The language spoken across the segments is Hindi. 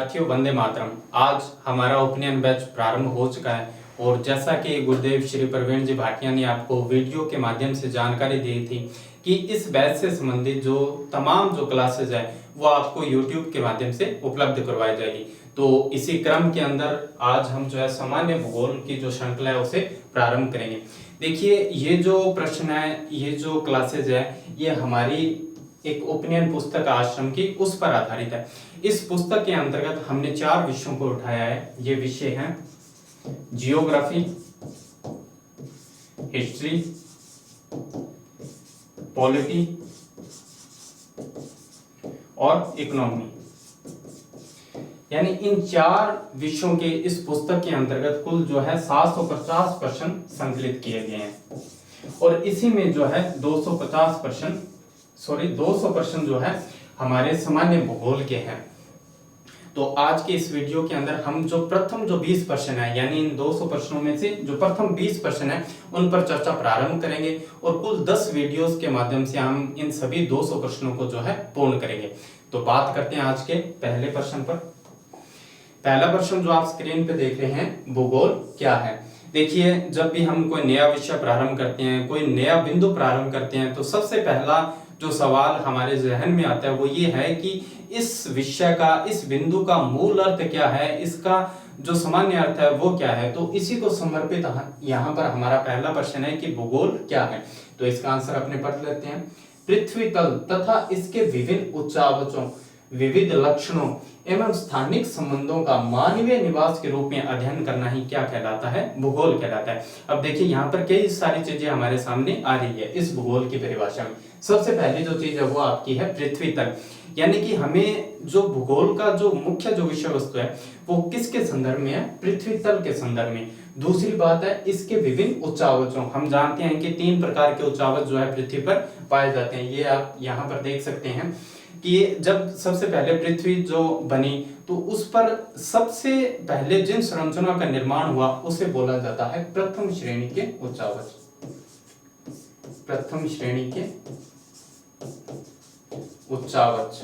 विद्यार्थियों, वंदे मातरम। आज हमारा ओपिनियन बैच प्रारंभ हो चुका है और जैसा कि गुरुदेव श्री प्रवीण जी भाटिया ने आपको वीडियो के माध्यम से जानकारी दी थी कि इस बैच से संबंधित जो तमाम जो क्लासेज है वो आपको YouTube के माध्यम से उपलब्ध करवाई जाएगी। तो इसी क्रम के अंदर आज हम जो है सामान्य भूगोल की जो श्रृंखला है उसे प्रारंभ करेंगे। देखिए, ये जो प्रश्न है, ये जो क्लासेज है, ये हमारी एक ओपिनियन पुस्तक आश्रम की उस पर आधारित है। इस पुस्तक के अंतर्गत हमने 4 विषयों को उठाया है। ये विषय हैं जियोग्राफी, हिस्ट्री, पॉलिटी और इकोनॉमी। यानी इन 4 विषयों के इस पुस्तक के अंतर्गत कुल जो है 750 प्रश्न संकलित किए गए हैं और इसी में जो है 200 प्रश्न जो है हमारे सामान्य भूगोल के हैं। तो आज के इस वीडियो के अंदर हम जो प्रथम 20 प्रश्न है, यानी इन 200 प्रश्नों में से जो प्रथम 20 प्रश्न है उन पर चर्चा प्रारंभ करेंगे और कुल 10 वीडियोस के माध्यम से हम इन सभी 200 प्रश्नों को जो है पूर्ण करेंगे। तो बात करते हैं आज के पहले प्रश्न पर। पहला प्रश्न जो आप स्क्रीन पे देख रहे हैं, भूगोल क्या है। देखिए, जब भी हम कोई नया विषय प्रारंभ करते हैं, कोई नया बिंदु प्रारंभ करते हैं, तो सबसे पहला जो सवाल हमारे जहन में आता है वो ये है कि इस विषय का, इस बिंदु का मूल अर्थ क्या है, इसका जो सामान्य अर्थ है वो क्या है। तो इसी को समर्पित यहाँ पर हमारा पहला प्रश्न है कि भूगोल क्या है। तो इसका आंसर अपने पढ़ लेते हैं। पृथ्वी तल तथा इसके विभिन्न उच्चावचों, विविध लक्षणों एवं स्थानिक संबंधों का मानवीय निवास के रूप में अध्ययन करना ही क्या कहलाता है, भूगोल कहलाता है। अब देखिए, यहाँ पर कई सारी चीजें हमारे सामने आ रही है इस भूगोल की परिभाषा में। सबसे पहली जो चीज है वो आपकी है पृथ्वी तल, यानी कि हमें जो भूगोल का जो मुख्य जो विषय वस्तु है वो किसके संदर्भ में है, पृथ्वी तल के संदर्भ में। दूसरी बात है इसके विभिन्न उच्चावचों। हम जानते हैं कि 3 प्रकार के उच्चावच जो है पृथ्वी पर पाए जाते हैं। ये आप यहाँ पर देख सकते हैं कि जब सबसे पहले पृथ्वी जो बनी तो उस पर सबसे पहले जिन संरचना का निर्माण हुआ उसे बोला जाता है प्रथम श्रेणी के उच्चावच। प्रथम श्रेणी के उच्चावच।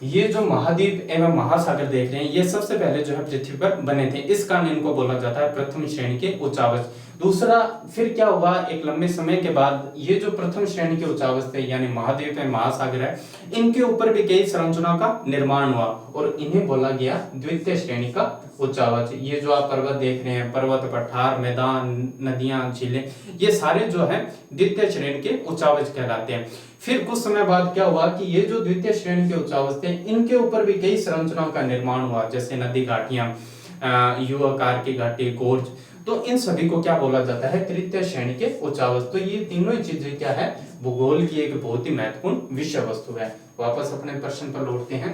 ये जो महाद्वीप एवं महासागर देख रहे हैं, ये सबसे पहले जो है पृथ्वी पर बने थे, इस कारण इनको बोला जाता है प्रथम श्रेणी के उच्चावच। दूसरा, फिर क्या हुआ, एक लंबे समय के बाद ये जो प्रथम श्रेणी के उच्चावच थे, यानी महाद्वीप है, महासागर है, इनके ऊपर भी कई संरचना का निर्माण हुआ और इन्हें बोला गया द्वितीय श्रेणी का उच्चावच। ये जो आप पर्वत देख रहे हैं, पर्वत, पठार, मैदान, नदियां, झीलें, ये सारे जो है द्वितीय श्रेणी के उच्चावच कहलाते हैं। फिर कुछ समय बाद क्या हुआ कि ये जो द्वितीय श्रेणी के उच्चावच थे, इनके ऊपर भी कई संरचनाओं का निर्माण हुआ, जैसे नदी घाटियां, यू आकार की घाटी, गोर्ज। तो इन सभी को क्या बोला जाता है, तृतीय श्रेणी के उच्चावच। तो ये तीनों ही चीजें क्या है, भूगोल की एक बहुत ही महत्वपूर्ण विषय वस्तु है। वापस अपने प्रश्न पर लौटते हैं।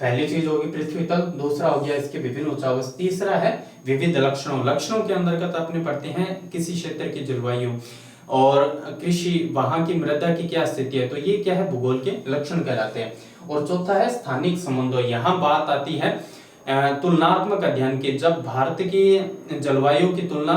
पहली चीज होगी पृथ्वी तल, दूसरा हो गया इसके विभिन्न उच्चावच, तीसरा है विविध लक्षणों। लक्षणों के अंतर्गत अपने पढ़ते हैं किसी क्षेत्र की जलवायु और कृषि, वहां की मृदा की क्या स्थिति है, तो ये क्या है, भूगोल के लक्षण कहलाते हैं। और चौथा है स्थानिक संबंधों। यहाँ बात आती है तुलनात्मक अध्ययन की। जब भारत की जलवायु की तुलना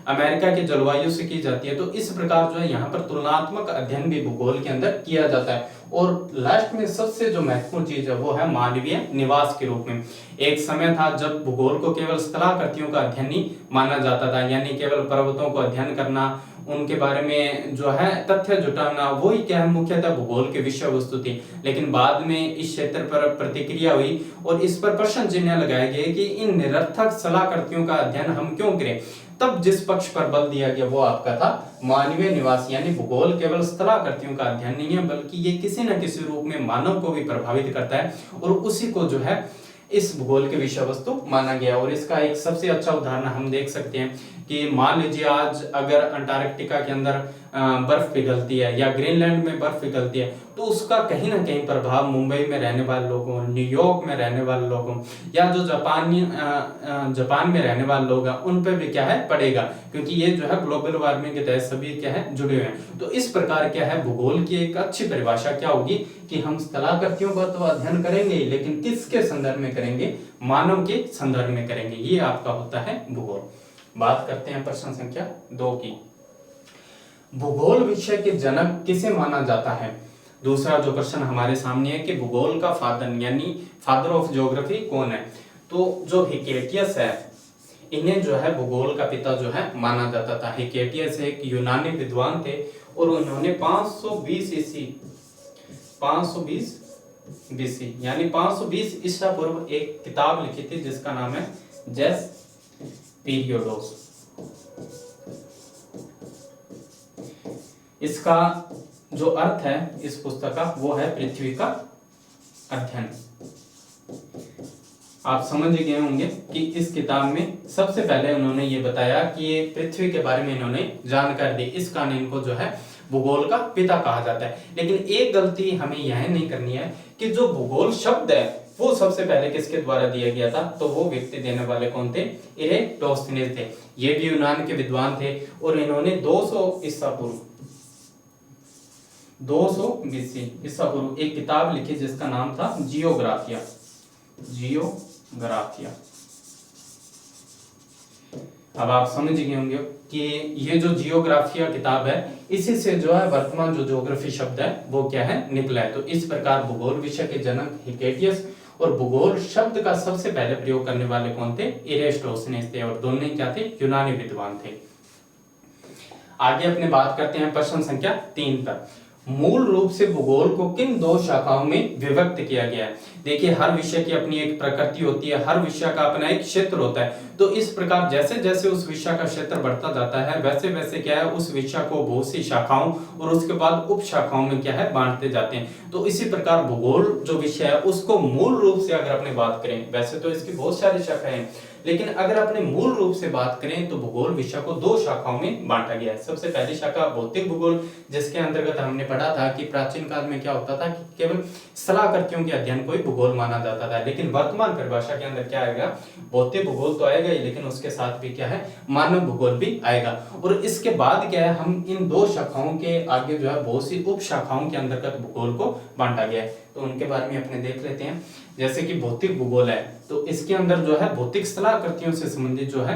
अमेरिका के जलवायु से की जाती है तो इस प्रकार जो है यहाँ पर तुलनात्मक अध्ययन भी भूगोल के अंदर किया जाता है। और लास्ट में सबसे जो महत्वपूर्ण चीज है वो है मानवीय निवास के रूप में। एक समय था जब भूगोल को केवल स्थलाकृतियों का अध्ययन ही माना जाता था, यानी केवल पर्वतों को अध्ययन करना, उनके बारे में जो है तथ्य जुटाना, वो ही क्या है मुख्यतः भूगोल के विषय वस्तु थी। लेकिन बाद में इस क्षेत्र पर प्रतिक्रिया हुई और इस पर प्रश्न चिन्ह लगाए गए कि इन निरर्थक स्थलाकृतियों का अध्ययन हम क्यों करें। तब जिस पक्ष पर बल दिया गया वो आपका था मानवीय निवास, यानी भूगोल केवल स्थलाकृतियों का अध्ययन नहीं है बल्कि ये किसी न किसी रूप में मानव को भी प्रभावित करता है और उसी को जो है इस भूगोल के विषय वस्तु माना गया। और इसका एक सबसे अच्छा उदाहरण हम देख सकते हैं कि मान लीजिए आज अगर अंटार्कटिका के अंदर बर्फ पिघलती है या ग्रीनलैंड में बर्फ पिघलती है तो उसका कहीं ना कहीं प्रभाव मुंबई में रहने वाले लोगों, न्यूयॉर्क में रहने वाले लोगों या जो जापान में रहने वाले लोग हैं उन पर भी क्या है पड़ेगा, क्योंकि ये जो है ग्लोबल वार्मिंग के तहत सभी क्या है जुड़े हुए हैं। तो इस प्रकार क्या है भूगोल की एक अच्छी परिभाषा क्या होगी कि हम स्थलाकृतियों का तो अध्ययन करेंगे लेकिन किसके संदर्भ में करेंगे, मानव के संदर्भ में करेंगे। ये आपका होता है भूगोल। बात करते हैं प्रश्न संख्या 2 की। भूगोल विषय के जनक किसे माना जाता है। दूसरा जो प्रश्न हमारे सामने है कि भूगोल का फादर यानी फादर ऑफ ज्योग्राफी कौन है, तो जो हिकेटियस है इन्हें जो है भूगोल का पिता जो है माना जाता था। हिकेटियस एक यूनानी विद्वान थे और उन्होंने 520 बीसी यानी 520 ईसा पूर्व एक किताब लिखी थी जिसका नाम है जेस पीरियोडोस। इसका जो अर्थ है इस पुस्तक का वो है पृथ्वी का अध्ययन। आप समझ गए होंगे कि इस किताब में सबसे पहले उन्होंने ये बताया कि ये पृथ्वी के बारे में इन्होंने जानकारी दी, इस कारण इनको जो है भूगोल का पिता कहा जाता है। लेकिन एक गलती हमें यह नहीं करनी है कि जो भूगोल शब्द है वो सबसे पहले किसके द्वारा दिया गया था, तो वो व्यक्ति देने वाले कौन थे, इरेटोस्थेनेस थे। ये भी यूनान के विद्वान थे और इन्होंने 200 ईसा पूर्व 200 बीसी ईसा पूर्व एक किताब लिखी जिसका नाम था जियोग्राफिया। अब आप समझ गए होंगे कि ये जो जियोग्राफिया किताब है इसी से जो है वर्तमान जो ज्योग्राफी शब्द है वो क्या है निकला है। तो इस प्रकार भूगोल विषय के जनक हिकेटियस और भूगोल शब्द का सबसे पहले प्रयोग करने वाले कौन थे, इरेटोस्थेनेस थे और दोनों क्या थे, यूनानी विद्वान थे। आगे अपने बात करते हैं प्रश्न संख्या 3 पर। मूल रूप से भूगोल को किन 2 शाखाओं में विभक्त किया गया है। देखिए हर विषय की अपनी एक प्रकृति होती है, हर विषय का अपना एक क्षेत्र होता है। तो इस प्रकार जैसे जैसे उस विषय का क्षेत्र बढ़ता जाता है वैसे वैसे क्या है उस विषय को बहुत सी शाखाओं और उसके बाद उप शाखाओं में क्या है बांटते जाते हैं। तो इसी प्रकार भूगोल जो विषय है उसको मूल रूप से अगर अपने बात करें, वैसे तो इसकी बहुत सारी शाखाएं हैं लेकिन अगर अपने मूल रूप से बात करें तो भूगोल विषय को 2 शाखाओं में बांटा गया है। सबसे पहली शाखा भौतिक भूगोल, जिसके अंतर्गत हमने पढ़ा था कि प्राचीन काल में क्या होता था कि केवल सलाहकृतियों के अध्ययन को ही भूगोल माना जाता था। लेकिन वर्तमान परिभाषा के अंदर क्या आएगा, भौतिक भूगोल तो आएगा ही लेकिन उसके साथ भी क्या है मानव भूगोल भी आएगा। और इसके बाद क्या है हम इन 2 शाखाओं के आगे जो है बहुत सी उप शाखाओं के अंतर्गत भूगोल को बांटा गया है। तो उनके बारे में अपने देख लेते हैं। जैसे कि भौतिक भूगोल है तो इसके अंदर जो है भौतिक स्थलाकृतियों से संबंधित जो है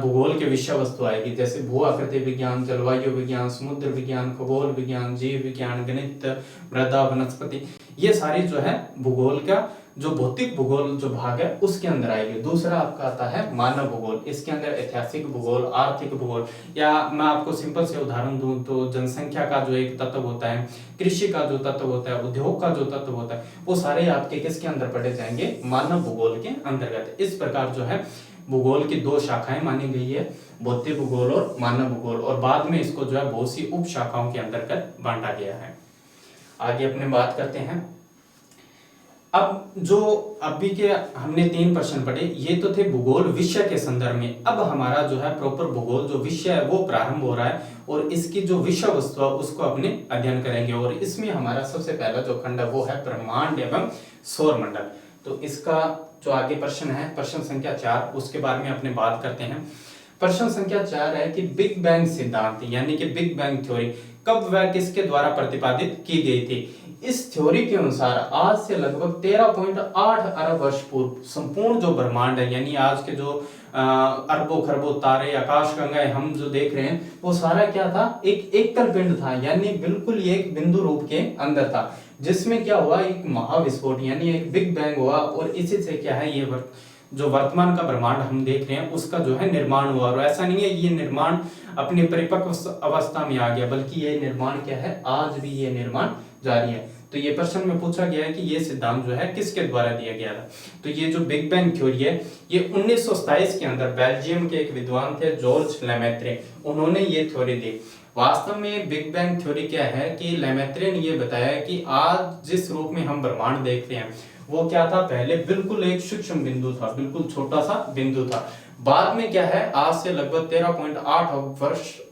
भूगोल के विषय वस्तु आएगी, जैसे भू आकृति विज्ञान, जलवायु विज्ञान, समुद्र विज्ञान, खगोल विज्ञान, जीव विज्ञान, गणित, मृदा, वनस्पति, ये सारी जो है भूगोल का जो भौतिक भूगोल जो भाग है उसके अंदर आएगी। दूसरा आपका आता है मानव भूगोल, इसके अंदर ऐतिहासिक भूगोल, आर्थिक भूगोल, या मैं आपको सिंपल से उदाहरण दूं तो जनसंख्या का जो एक तत्व होता है, कृषि का जो तत्व होता है, उद्योग का जो तत्व होता है, वो सारे आपके किसके अंदर पढ़े जाएंगे, मानव भूगोल के अंतर्गत। इस प्रकार जो है भूगोल की 2 शाखाएं मानी गई है, भौतिक भूगोल और मानव भूगोल, और बाद में इसको जो है बहुत सी उप शाखाओं के अंतर्गत बांटा गया है। आगे अपने बात करते हैं। अब जो अभी के हमने 3 प्रश्न पढ़े ये तो थे भूगोल विषय के संदर्भ में। अब हमारा जो है प्रॉपर भूगोल जो विषय है वो प्रारंभ हो रहा है और इसकी जो विषय वस्तु है उसको अपने अध्ययन करेंगे। और इसमें हमारा सबसे पहला जो खंड है वो है ब्रह्मांड एवं सौरमंडल। तो इसका जो आगे प्रश्न है प्रश्न संख्या 4 उसके बारे में अपने बात करते हैं। प्रश्न संख्या 4 है कि बिग बैंग सिद्धांत यानी कि बिग बैंग थ्योरी कब व किसके द्वारा प्रतिपादित की गई थी। इस थ्योरी के अनुसार आज से लगभग 13.8 अरब वर्ष पूर्व संपूर्ण जो ब्रह्मांड है यानी आज के जो अरबों खरबों तारे, आकाश गंगाएं हम जो देख रहे हैं वो सारा क्या था, एक एकल पिंड था यानी बिल्कुल ये एक बिंदु रूप के अंदर था, जिसमें क्या हुआ एक महाविस्फोट यानी एक बिग बैंग हुआ और इसी से क्या है ये जो वर्तमान का ब्रह्मांड हम देख रहे हैं उसका जो है निर्माण हुआ। और ऐसा नहीं है ये निर्माण अपनी परिपक्व अवस्था में आ गया, बल्कि ये निर्माण क्या है आज भी ये निर्माण जारी है। तो ये प्रश्न में पूछा गया है कि ये सिद्धांत जो है किसके द्वारा दिया गया था। तो ये जो बिग बैंग थ्योरी है ये 1927 के अंदर बेल्जियम के एक विद्वान थे जॉर्ज लेमेत्रे, उन्होंने ये थ्योरी दी। वास्तव में बिग बैंग थ्योरी क्या है कि लेमेत्रे ने ये बताया कि आज जिस रूप में हम ब्रह्मांड देखते हैं वो क्या था, पहले बिल्कुल एक सूक्ष्म बिंदु था, बिल्कुल छोटा सा बिंदु था। बाद में क्या है आज से लगभग 13.8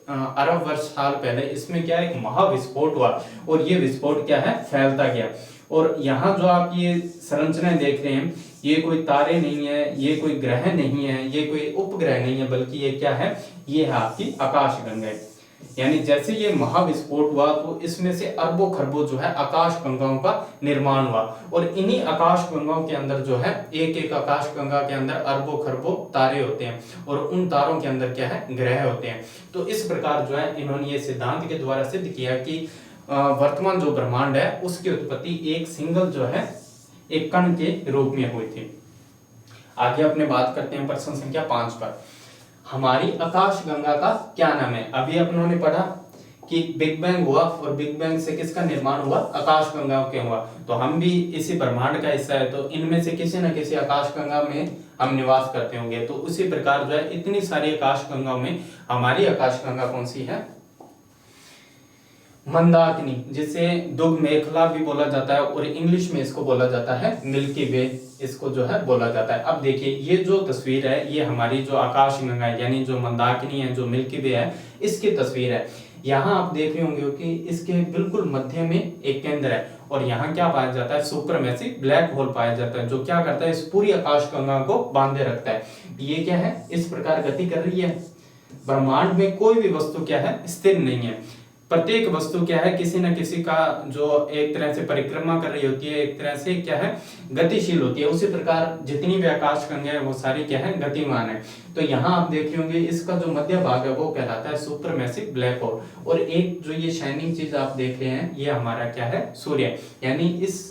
अरब वर्ष साल पहले इसमें क्या एक महाविस्फोट हुआ और ये विस्फोट क्या है फैलता गया। और यहाँ जो आप ये संरचनाएं देख रहे हैं ये कोई तारे नहीं है, ये कोई ग्रह नहीं है, ये कोई उपग्रह नहीं है, बल्कि ये क्या है, ये है आपकी आकाशगंगाएं। यानी जैसे ये महाविस्फोट हुआ तो इसमें से अरबों खरबों जो है आकाश गंगाओं का निर्माण हुआ और इन्हीं आकाश गंगाओं के अंदर जो है एक एक आकाश गंगा के अंदर अरबों खरबों तारे होते हैं और उन तारों के अंदर क्या है ग्रह होते हैं। तो इस प्रकार जो है इन्होंने ये सिद्धांत के द्वारा सिद्ध किया कि वर्तमान जो ब्रह्मांड है उसकी उत्पत्ति एक सिंगल जो है एक कण के रूप में हुई थी। आगे अपने बात करते हैं प्रश्न संख्या 5 पर। हमारी आकाश गंगा का क्या नाम है? अभी अपनों ने पढ़ा कि बिग बैंग हुआ और बिग बैंग से किसका निर्माण हुआ? आकाश गंगा के हुआ। तो हम भी इसी ब्रह्मांड का हिस्सा है, तो इनमें से किसी न किसी आकाश गंगा में हम निवास करते होंगे। तो उसी प्रकार जो है इतनी सारी आकाश गंगाओं में हमारी आकाश गंगा कौन सी है? मंदाकिनी, जिसे दुग मेखला भी बोला जाता है और इंग्लिश में इसको बोला जाता है मिल्की वे, इसको जो है बोला जाता है। अब देखिए ये जो तस्वीर है ये हमारी जो आकाश गंगा है यानी जो मंदाकिनी है, जो मिल्की वे है, इसकी तस्वीर है। यहाँ आप देख रहे होंगे कि इसके बिल्कुल मध्य में एक केंद्र है और यहाँ क्या पाया जाता है? सुपरमैसिव ब्लैक होल पाया जाता है, जो क्या करता है? इस पूरी आकाश गंगा को बांधे रखता है। ये क्या है? इस प्रकार गति कर रही है। ब्रह्मांड में कोई भी वस्तु क्या है? स्थिर नहीं है। प्रत्येक वस्तु क्या है? किसी न किसी का जो एक तरह से परिक्रमा कर रही होती है, एक तरह से क्या है? गतिशील होती है। उसी प्रकार जितनी भी आकाश गंगा है वो सारी क्या है? गतिमान है। तो यहाँ आप देख रहे होंगे इसका जो मध्य भाग है वो कहलाता है सुपरमैसिव ब्लैक होल। और एक जो ये शाइनिंग चीज आप देख रहे हैं ये हमारा क्या है? सूर्य। यानी इस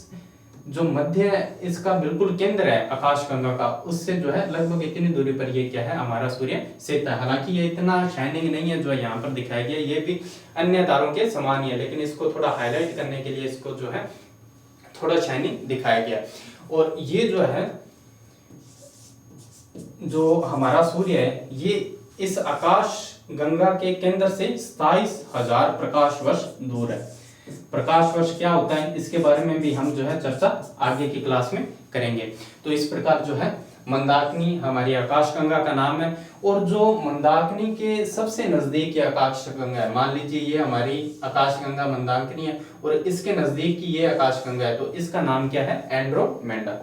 जो मध्य इसका बिल्कुल केंद्र है आकाश गंगा का, उससे जो है लगभग इतनी दूरी पर ये क्या है? हमारा सूर्य स्थित है। हालांकि ये इतना शाइनिंग नहीं है जो यहाँ पर दिखाया गया, ये भी अन्य तारों के समान ही है, लेकिन इसको थोड़ा हाईलाइट करने के लिए इसको जो है थोड़ा शाइनिंग दिखाया गया। और ये जो है जो हमारा सूर्य है ये इस आकाश गंगा के केंद्र से 27,000 प्रकाश वर्ष दूर है। प्रकाश वर्ष क्या होता है इसके बारे में भी हम जो है चर्चा आगे की क्लास में करेंगे। तो इस प्रकार जो है मंदाकिनी हमारी आकाश गंगा का नाम है। और जो मंदाकिनी के सबसे नजदीक की आकाश गंगा है, मान लीजिए ये हमारी आकाश गंगा मंदाकिनी है और इसके नजदीक की ये आकाश गंगा है, तो इसका नाम क्या है? एंड्रोमेडा।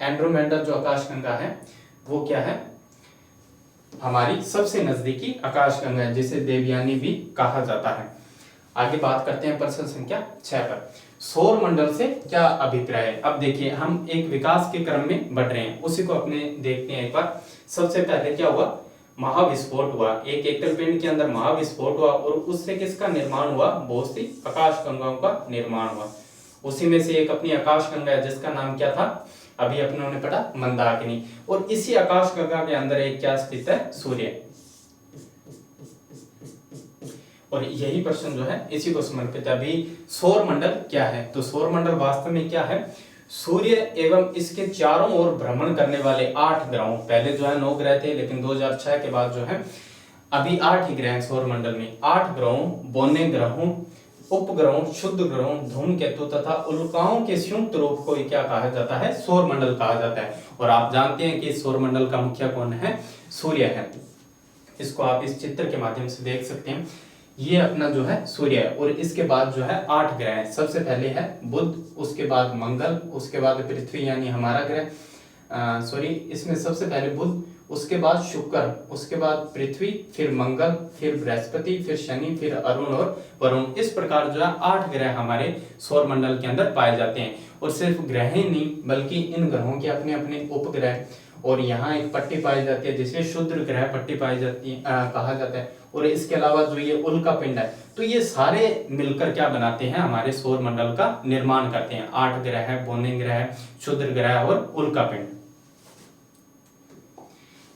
एंड्रोमेडा जो आकाश गंगा है वो क्या है? हमारी सबसे नजदीकी आकाश गंगा है, जिसे देवयानी भी कहा जाता है। आगे बात करते हैं प्रश्न संख्या 6 पर। सौर मंडल से क्या अभिप्राय है? अब देखिए हम एक विकास के क्रम में बढ़ रहे हैं, उसी को अपने देखते हैं एक बार। सबसे पहले क्या हुआ? महाविस्फोट हुआ। एक एकल पिंड के अंदर महाविस्फोट हुआ और उससे किसका निर्माण हुआ? बहुत सी आकाश गंगाओं का निर्माण हुआ। उसी में से एक अपनी आकाश गंगा है जिसका नाम क्या था? अभी अपनों ने पढ़ा, मंदाकिनी। और इसी आकाश गंगा के अंदर एक क्या स्थित है? सूर्य। और यही प्रश्न जो है इसी को समर्पित है। अभी सौर मंडल क्या है? तो सौर मंडल वास्तव में क्या है? सूर्य एवं इसके चारों ओर भ्रमण करने वाले 8 ग्रहों, पहले जो है 9 ग्रह थे लेकिन 2006 के बाद जो है अभी 8 ही ग्रह हैं सौर मंडल में। 8 ग्रहों, बौने ग्रहों, उपग्रहों, क्षुद्र ग्रहों, धूमकेतु तथा उल्काओं के संयुक्त रूप को क्या कहा जाता है? सौर मंडल कहा जाता है। और आप जानते हैं कि सौर मंडल का मुखिया कौन है? सूर्य है। इसको आप इस चित्र के माध्यम से देख सकते हैं। ये अपना जो है सूर्य है और इसके बाद जो है 8 ग्रह हैं। सबसे पहले है बुध, उसके बाद मंगल, उसके बाद पृथ्वी यानी हमारा ग्रह, इसमें सबसे पहले बुध, उसके बाद शुक्र, उसके बाद पृथ्वी, फिर मंगल, फिर बृहस्पति, फिर शनि, फिर अरुण और वरुण। इस प्रकार जो है 8 ग्रह हमारे सौर मंडल के अंदर पाए जाते हैं। और सिर्फ ग्रह ही नहीं बल्कि इन ग्रहों के अपने अपने उपग्रह, और यहाँ एक पट्टी पाई जाती है जिसे क्षुद्र ग्रह पट्टी पाई जाती है कहा जाता है। और इसके अलावा जो ये उल्का पिंड है, तो ये सारे मिलकर क्या बनाते हैं? हमारे सौर मंडल का निर्माण करते हैं। 8 ग्रह है, बौने ग्रह है, क्षुद्र ग्रह और उल्का पिंड।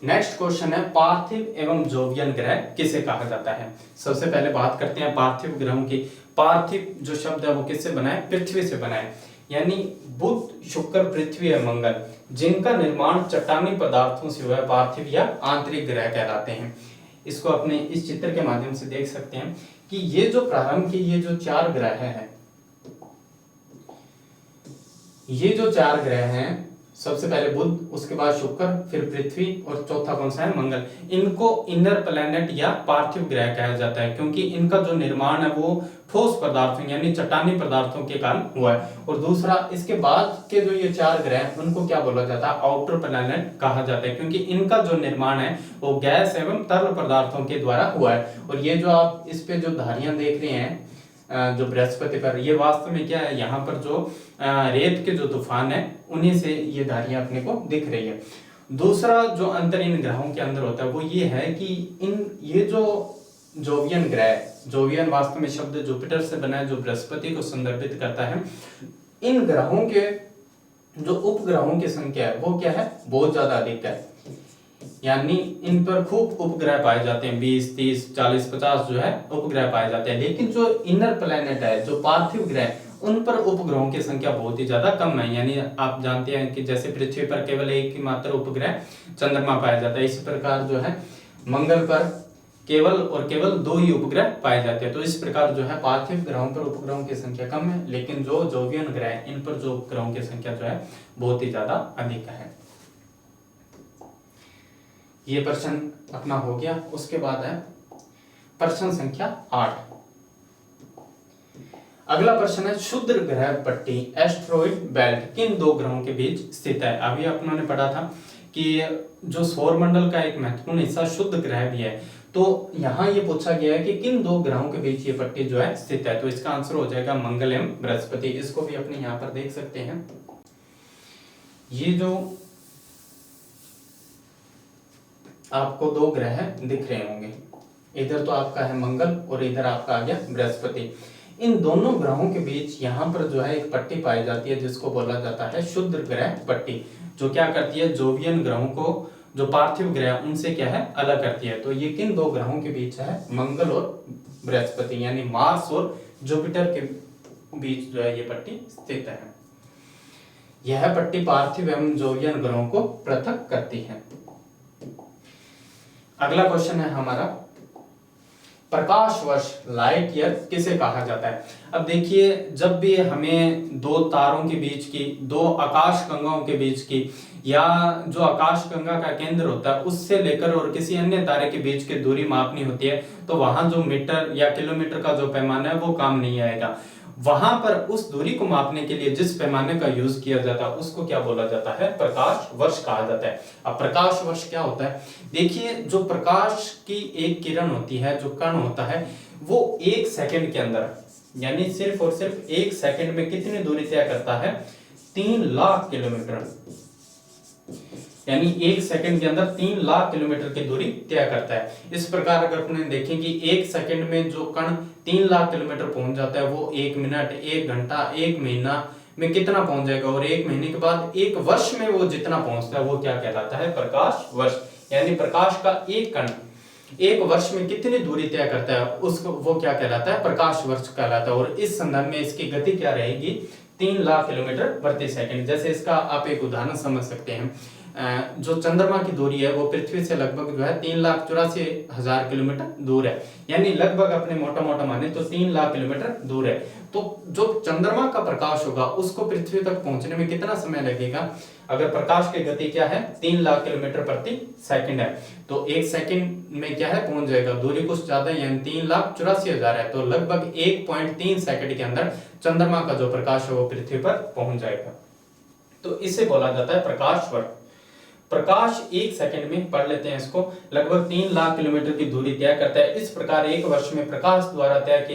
नेक्स्ट क्वेश्चन है पार्थिव एवं जोवियन ग्रह किसे कहा जाता है? सबसे पहले बात करते हैं पार्थिव ग्रहों की। पार्थिव जो शब्द है वो किससे बना है? पृथ्वी से बना है। यानी बुध, शुक्र, पृथ्वी और मंगल, जिनका निर्माण चट्टानी पदार्थों से हुआ है, पार्थिव या आंतरिक ग्रह कहलाते हैं। इसको अपने इस चित्र के माध्यम से देख सकते हैं कि ये जो प्रारंभ के ये जो 4 ग्रह हैं, ये जो 4 ग्रह हैं, सबसे पहले बुध, उसके बाद शुक्र, फिर पृथ्वी और चौथा कौन सा है? मंगल। इनको इनर प्लैनेट या पार्थिव ग्रह कहा जाता है क्योंकि इनका जो निर्माण है वो ठोस पदार्थों यानी चट्टानी पदार्थों के कारण हुआ है। और दूसरा, इसके बाद के जो ये 4 ग्रह हैं उनको क्या बोला जाता है? आउटर प्लैनेट कहा जाता है क्योंकि इनका जो निर्माण है वो गैस एवं तरल पदार्थों के द्वारा हुआ है। और ये जो आप इस पे जो धारियां देख रहे हैं जो बृहस्पति पर, ये वास्तव में क्या है? यहाँ पर जो रेत के जो तूफान है उन्हीं से ये धारियां अपने को दिख रही है। दूसरा जो अंतर इन ग्रहों के अंदर होता है वो ये है कि ये जो जोवियन ग्रह जोवियन वास्तव में शब्द जुपिटर से बना है, जो बृहस्पति को संदर्भित करता है। इन ग्रहों के जो उपग्रहों की संख्या है वो क्या है, बहुत ज्यादा अधिक है, यानी इन पर खूब उपग्रह पाए जाते हैं, 20, 30, 40, 50 जो है उपग्रह पाए जाते हैं। लेकिन जो इनर प्लैनेट है, जो पार्थिव ग्रह, उन पर उपग्रहों की संख्या बहुत ही ज्यादा कम है। यानी आप जानते हैं कि जैसे पृथ्वी पर केवल एक ही मात्र उपग्रह चंद्रमा पाया जाता है, इसी प्रकार जो है मंगल पर केवल और केवल 2 ही उपग्रह पाए जाते हैं। तो इस प्रकार जो है पार्थिव ग्रहों पर उपग्रहों की संख्या कम है, लेकिन जो जोवियन ग्रह है इन पर जो उपग्रहों की संख्या जो है बहुत ही ज्यादा अधिक है। ये प्रश्न अपना हो गया। उसके बाद है प्रश्न संख्या 8। अगला प्रश्न है क्षुद्र ग्रह पट्टी एस्ट्रॉइड बेल्ट किन 2 ग्रहों के बीच स्थित है। अभी अपनों ने पढ़ा था कि जो सौर मंडल का एक महत्वपूर्ण हिस्सा शुद्ध ग्रह भी है, तो यहाँ ये पूछा गया है कि किन 2 ग्रहों के बीच ये पट्टी जो है स्थित है। तो इसका आंसर हो जाएगा मंगल एवं बृहस्पति। इसको भी अपने यहाँ पर देख सकते हैं। ये जो आपको 2 ग्रह दिख रहे होंगे, इधर तो आपका है मंगल और इधर आपका आ गया बृहस्पति। इन दोनों ग्रहों के बीच यहाँ पर जो है एक पट्टी पाई जाती है जिसको बोला जाता है शुद्ध ग्रह पट्टी, जो क्या करती है जोवियन ग्रहों को, जो पार्थिव ग्रह उनसे क्या है अलग करती है। तो ये किन 2 ग्रहों के बीच है, मंगल और बृहस्पति, यानी मार्स और जुपिटर के बीच जो है ये पट्टी स्थित है। यह पट्टी पार्थिव एवं जोवियन ग्रहों को पृथक करती है। अगला क्वेश्चन है हमारा प्रकाश वर्ष लाइट ईयर किसे कहा जाता है। अब देखिए, जब भी हमें 2 तारों के बीच की, 2 आकाश गंगाओं के बीच की, या जो आकाश गंगा का केंद्र होता है उससे लेकर और किसी अन्य तारे के बीच की दूरी मापनी होती है, तो वहां जो मीटर या किलोमीटर का जो पैमाना है वो काम नहीं आएगा। वहां पर उस दूरी को मापने के लिए जिस पैमाने का यूज किया जाता है उसको क्या बोला जाता है, प्रकाश वर्ष कहा जाता है। अब प्रकाश वर्ष क्या होता है, देखिए जो प्रकाश की एक किरण होती है, जो कण होता है, वो 1 सेकंड के अंदर, यानी सिर्फ और सिर्फ 1 सेकंड में कितनी दूरी तय करता है, 3 लाख किलोमीटर। यानी 1 सेकंड के अंदर 3 लाख किलोमीटर की दूरी तय करता है। इस प्रकार अगर अपन देखें कि 1 सेकंड में जो कण 3 लाख किलोमीटर पहुंच जाता है, वो 1 मिनट, 1 घंटा, 1 महीना में कितना पहुंच जाएगा, और 1 महीने के बाद 1 वर्ष में वो जितना पहुंचता है वो क्या कहलाता है, प्रकाश वर्ष। यानी प्रकाश का एक कण 1 वर्ष में कितनी दूरी तय करता है उसको वो क्या कहलाता है, प्रकाश वर्ष कहलाता है। और इस संदर्भ में इसकी गति क्या रहेगी, 3 लाख किलोमीटर प्रति सेकंड। जैसे इसका आप एक उदाहरण समझ सकते हैं, जो चंद्रमा की दूरी है वो पृथ्वी से लगभग जो है 3,84,000 किलोमीटर दूर है, यानी लगभग अपने मोटा मोटा माने तो 3 लाख किलोमीटर दूर है। तो जो चंद्रमा का प्रकाश होगा उसको पृथ्वी तक पहुंचने में कितना समय लगेगा, अगर प्रकाश की गति क्या है 3 लाख किलोमीटर प्रति सेकंड है, तो 1 सेकंड में क्या है पहुंच जाएगा, दूरी कुछ ज्यादा है, यानी 3,84,000 है, तो लगभग 1.3 सेकंड के अंदर चंद्रमा का जो प्रकाश है वो पृथ्वी पर पहुंच जाएगा। तो इसे बोला जाता है प्रकाश वर्ष। प्रकाश 1 सेकंड में, पढ़ लेते हैं इसको, लगभग 3 लाख किलोमीटर की दूरी तय करता है। इस प्रकार 1 वर्ष में प्रकाश द्वारा तय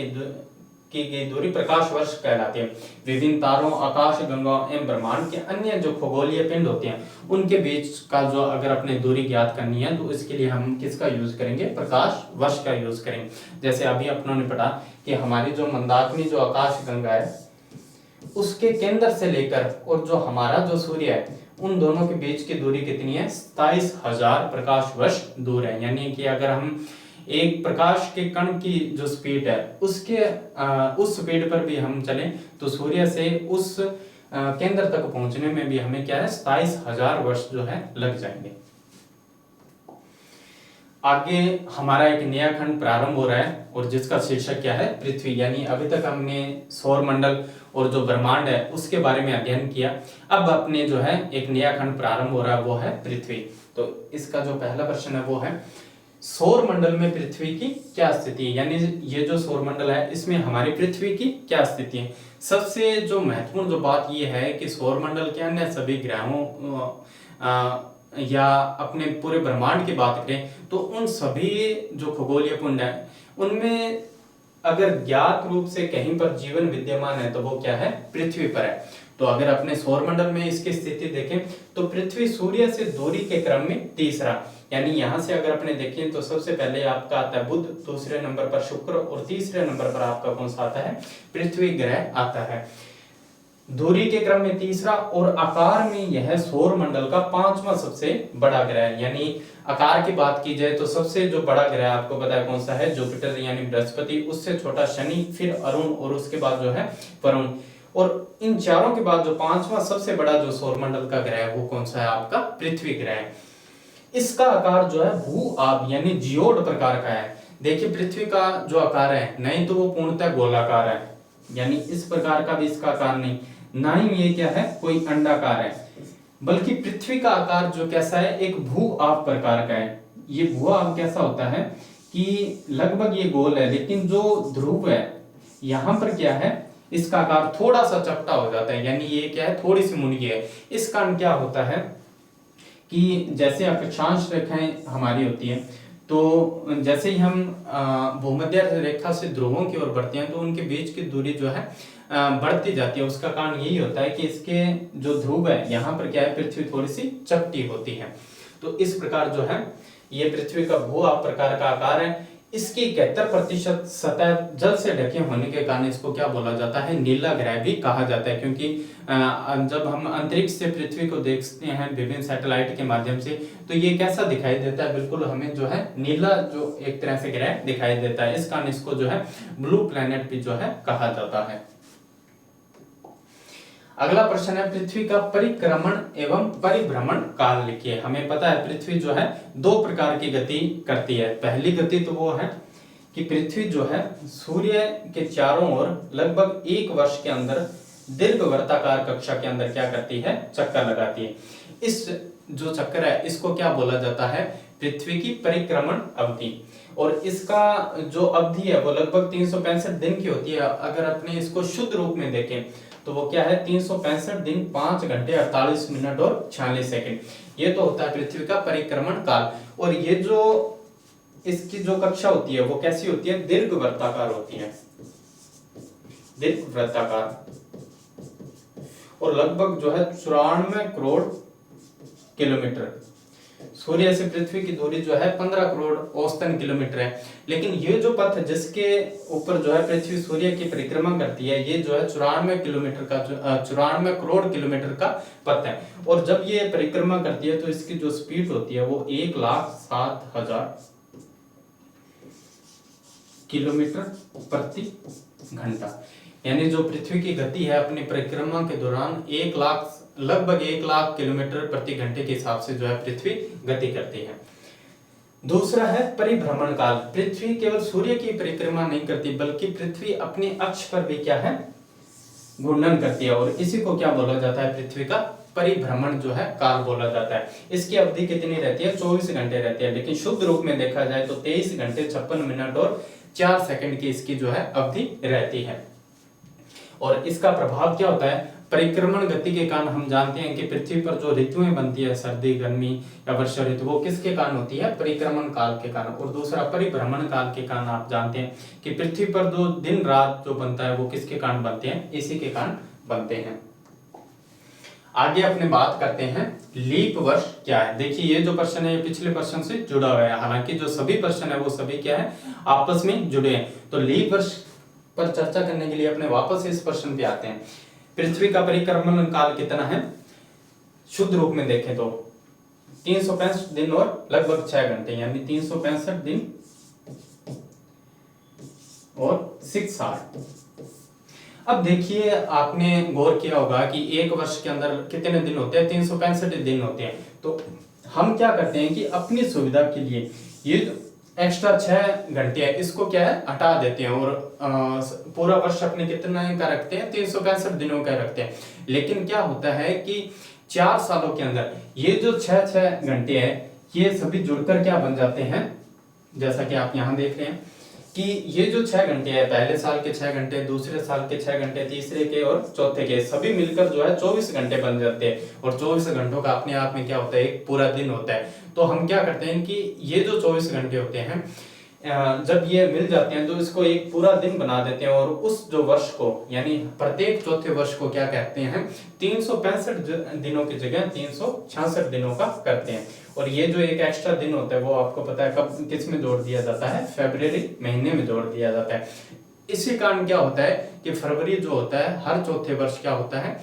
की गई दूरी प्रकाश वर्ष कहलाती है। विभिन्न तारों, आकाश गंगाओं एवं ब्रह्मांड के अन्य जो खगोलीय पिंड होते हैं उनके बीच का जो अगर अपने दूरी ज्ञात करनी है तो इसके लिए हम किसका यूज करेंगे, प्रकाश वर्ष का यूज करेंगे। जैसे अभी अपनों ने पढ़ा कि हमारी जो मंदाकिनी जो आकाश गंगा है उसके केंद्र से लेकर और जो हमारा जो सूर्य है उन दोनों के बीच की दूरी कितनी है, 27,000 प्रकाश वर्ष दूर है। यानी कि अगर हम एक प्रकाश के कण की जो स्पीड है उसके उस स्पीड पर भी हम चलें तो सूर्य से उस केंद्र तक पहुंचने में भी हमें क्या है 27,000 वर्ष जो है लग जाएंगे। आगे हमारा एक नया खंड प्रारंभ हो रहा है और जिसका शीर्षक क्या है, पृथ्वी। यानी अभी तक हमने सौर मंडल और जो ब्रह्मांड है उसके बारे में अध्ययन किया। अब अपने जो है एक नया खंड प्रारंभ हो रहा है, वो है पृथ्वी। तो इसका जो पहला प्रश्न है वो है सौर मंडल में पृथ्वी की क्या स्थिति है, यानी ये जो सौर मंडल है इसमें हमारी पृथ्वी की क्या स्थिति है। सबसे जो महत्वपूर्ण जो बात ये है कि सौर मंडल के अन्य सभी ग्रहों या अपने पूरे ब्रह्मांड की बात करें तो उन सभी जो खगोलीय पिंड है उनमें अगर ज्ञात रूप से कहीं पर जीवन विद्यमान है तो वो क्या है, पृथ्वी पर है। तो अगर अपने सौरमंडल में इसकी स्थिति देखें तो पृथ्वी सूर्य से दूरी के क्रम में तीसरा, यानी यहां से अगर अपने देखें तो सबसे पहले आपका आता है बुध, दूसरे नंबर पर शुक्र और तीसरे नंबर पर आपका कौन सा आता है, पृथ्वी ग्रह आता है। दूरी के क्रम में तीसरा और आकार में यह सौर मंडल का पांचवा सबसे बड़ा ग्रह है। यानी आकार की बात की जाए तो सबसे जो बड़ा ग्रह आपको पता है कौन सा है, जुपिटर यानी बृहस्पति, उससे छोटा शनि, फिर अरुण और उसके बाद जो है वरुण, और इन चारों के बाद जो पांचवा सबसे बड़ा जो सौर मंडल का ग्रह है वो कौन सा है, आपका पृथ्वी ग्रह है। इसका आकार जो है भू आब यानी जियोड प्रकार का है। देखिए पृथ्वी का जो आकार है नहीं तो वो पूर्णतः गोलाकार है, यानी इस प्रकार का भी इसका आकार नहीं, ना ही ये क्या है कोई अंडाकार है, बल्कि पृथ्वी का आकार जो कैसा है, एक भू आब प्रकार का है। ये भू आब कैसा होता है कि लगभग ये गोल है, लेकिन जो ध्रुव है यहां पर क्या है, इसका आकार थोड़ा सा चपटा हो जाता है, यानी ये क्या है थोड़ी सी मुंडी है। इस कारण क्या होता है कि जैसे अक्षांश रेखाएं हमारी होती है, तो जैसे ही हम भूमध्य रेखा से ध्रुवों की ओर बढ़ते हैं तो उनके बीच की दूरी जो है बढ़ती जाती है। उसका कारण यही होता है कि इसके जो ध्रुव है यहाँ पर क्या है, पृथ्वी थोड़ी सी चपटी होती है। तो इस प्रकार जो है ये पृथ्वी का भू आब प्रकार का आकार है। इसकी 71% सतह जल से ढके होने के कारण इसको क्या बोला जाता है, नीला ग्रह भी कहा जाता है। क्योंकि जब हम अंतरिक्ष से पृथ्वी को देखते हैं विभिन्न सैटेलाइट के माध्यम से, तो ये कैसा दिखाई देता है, बिल्कुल हमें जो है नीला जो एक तरह से ग्रह दिखाई देता है। इस कारण इसको जो है ब्लू प्लैनेट भी जो है कहा जाता है। अगला प्रश्न है, पृथ्वी का परिक्रमण एवं परिभ्रमण काल लिखिए। हमें पता है पृथ्वी जो है दो प्रकार की गति करती है। पहली गति तो वो है कि पृथ्वी जो है सूर्य के चारों ओर लगभग 1 वर्ष के अंदर दीर्घवृत्ताकार कक्षा के अंदर क्या करती है, चक्कर लगाती है। इस जो चक्कर है इसको क्या बोला जाता है, पृथ्वी की परिक्रमण अवधि। और इसका जो अवधि है वो लगभग 365 दिन की होती है। अगर अपने इसको शुद्ध रूप में देखें तो वो क्या है, 365 दिन 5 घंटे 48 मिनट और 46 सेकंड। ये तो होता है पृथ्वी का परिक्रमण काल। और ये जो इसकी जो कक्षा होती है वो कैसी होती है, दीर्घवृत्ताकार होती है, दीर्घवृत्ताकार, और लगभग जो है 94 करोड़ किलोमीटर। सूर्य से पृथ्वी की दूरी जो है 15 करोड़ औसतन किलोमीटर है। लेकिन ये जो पथ जिसके ऊपर जो है पृथ्वी सूर्य की परिक्रमा करती है, ये जो है 94 किलोमीटर का 94 करोड़ किलोमीटर का पथ है। और जब ये परिक्रमा करती है तो इसकी जो स्पीड होती है वो 1,07,000 किलोमीटर प्रति घंटा। यानी जो पृथ्वी की गति है अपनी परिक्रमा के दौरान लगभग 1,00,000 किलोमीटर प्रति घंटे के हिसाब से जो है पृथ्वी गति करती है। दूसरा है परिभ्रमण काल। पृथ्वी केवल सूर्य की परिक्रमा नहीं करती बल्कि पृथ्वी अपने अक्ष पर भी क्या है, घूर्णन करती है, और इसी को क्या बोला जाता है, पृथ्वी का परिभ्रमण जो है काल बोला जाता है। इसकी अवधि कितनी रहती है, 24 घंटे रहती है। लेकिन शुद्ध रूप में देखा जाए तो 23 घंटे 56 मिनट और 4 सेकंड की इसकी जो है अवधि रहती है। और इसका प्रभाव क्या होता है, परिक्रमण गति के कारण हम जानते हैं कि पृथ्वी पर जो ऋतुएं बनती है, सर्दी, गर्मी या वर्षा ऋतु, वो किसके कारण होती है, परिक्रमण काल के कारण। और दूसरा परिभ्रमण काल के कारण आप जानते हैं कि पृथ्वी पर जो दिन रात जो बनता है वो किसके कारण बनते हैं, इसी के कारण बनते हैं। आगे अपने बात करते हैं लीप वर्ष क्या है। देखिए ये जो प्रश्न है ये पिछले प्रश्न से जुड़ा हुआ है, हालांकि जो सभी प्रश्न है वो सभी क्या है, आपस में जुड़े हैं। तो लीप वर्ष पर चर्चा करने के लिए अपने वापस इस प्रश्न पे आते हैं। पृथ्वी का परिक्रमण काल कितना है, शुद्ध रूप में देखें तो 365 दिन और लगभग 6 घंटे, यानी 365 दिन और 6 आवर। अब देखिए आपने गौर किया होगा कि एक वर्ष के अंदर कितने दिन होते हैं, 365 दिन होते हैं। तो हम क्या करते हैं कि अपनी सुविधा के लिए ये जो एक्स्ट्रा 6 घंटे है इसको क्या है, हटा देते हैं और पूरा वर्ष अपने कितना का रखते हैं, 365 दिनों का रखते हैं। लेकिन क्या होता है कि 4 सालों के अंदर ये जो 6 घंटे है ये सभी जुड़कर क्या बन जाते हैं, जैसा कि आप यहाँ देख रहे हैं कि ये जो 6 घंटे है, पहले साल के 6 घंटे, दूसरे साल के 6 घंटे, तीसरे के और चौथे के, सभी मिलकर जो है 24 घंटे बन जाते हैं। और 24 घंटों का अपने आप में क्या होता है, एक पूरा दिन होता है। तो हम क्या करते हैं कि ये जो 24 घंटे होते हैं जब ये मिल जाते हैं तो इसको एक पूरा दिन बना देते हैं और उस जो वर्ष को यानी प्रत्येक चौथे वर्ष को क्या कहते हैं 365 दिनों की जगह 366 दिनों का करते हैं। और ये जो एक एक्स्ट्रा दिन होता है वो आपको पता है कब किस में जोड़ दिया जाता है, फरवरी महीने में जोड़ दिया जाता है। इसी कारण क्या होता है कि फरवरी जो होता है हर चौथे वर्ष क्या होता है